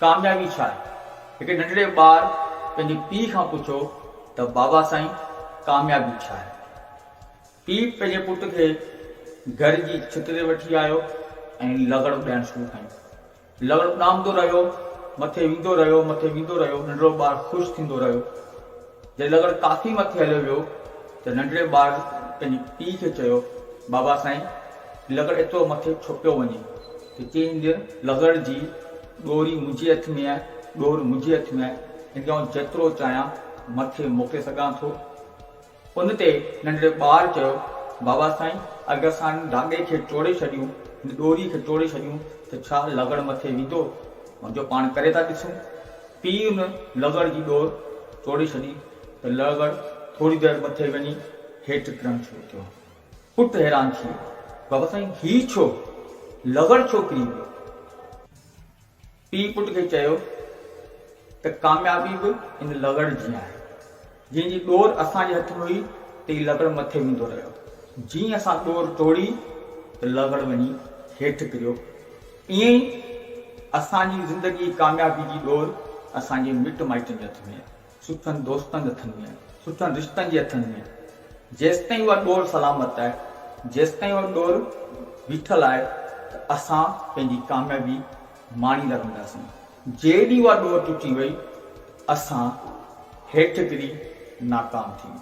कामयाबी छा आहे। हिकु नंढड़े ॿार पंहिंजे पीउ खां पुछो त बाबा साईं कामयाबी छा आहे। पीउ पंहिंजे पुट खे घर जी छित ते वठी आयो ऐं लॻड़ ॾियणु शुरू कई। लॻड़ उॾामंदो रहियो, मथे वेंदो रहियो, मथे वेंदो रहियो। नंढड़ो ॿारु ख़ुशि थींदो रहियो। जॾहिं लॻड़ काफ़ी मथे हलियो वियो त नंढड़े ॿारु पंहिंजे पीउ खे चयो, बाबा साईं लॻड़ एतिरो मथे छो पियो वञे। त चईंदे लॻड़ जी ॾोरी मुंहिंजे हथ में आहे, ॾोर मुंहिंजे हथ में आहे, हिन खे जेतिरो चाहियां मथे मोकिले सघां थो। उन ते नंढड़े ॿारु चयो, बाबा साईं अगरि असां धागे खे टोड़े छॾियूं, ॾोरी खे टोड़े छॾियूं त छा लॻड़ मथे वेंदो? मुंहिंजो पाण करे था ॾिसूं। पीउ उन लॻड़ जी ॾोर टोड़े छॾी त लॻड़ थोरी देरि मथे वञी हेठि किरणु शुरू थियो। पुटु हैरान थी वियो, बाबा साईं हीउ छो, लॻड़ छो किरी वियो? पीउ पुट खे चयो त कामयाबी बि इन लॻड़ जी आहे। जंहिंजी ॾोर असांजे हथ में हुई त हीउ लॻड़ मथे वेंदो रहियो। जीअं असां ॾोर तोड़ी त लॻड़ वञी हेठि किरियो। ईअं ई असांजी ज़िंदगी कामयाबी जी ॾोर असांजे मिट माइटनि जे हथ में आहे, सुठनि दोस्तनि जे हथनि में आहे, सुठनि रिश्तनि जे हथनि में आहे। जेसि ताईं उहा ॾोर सलामत आहे, जेसि ताईं उहा ॾोर बीठल आहे त असां पंहिंजी कामयाबी माणींदा रहंदासीं। जेॾी उहा ॾोर टुटी वई असां हेठि किरी नाकाम थी।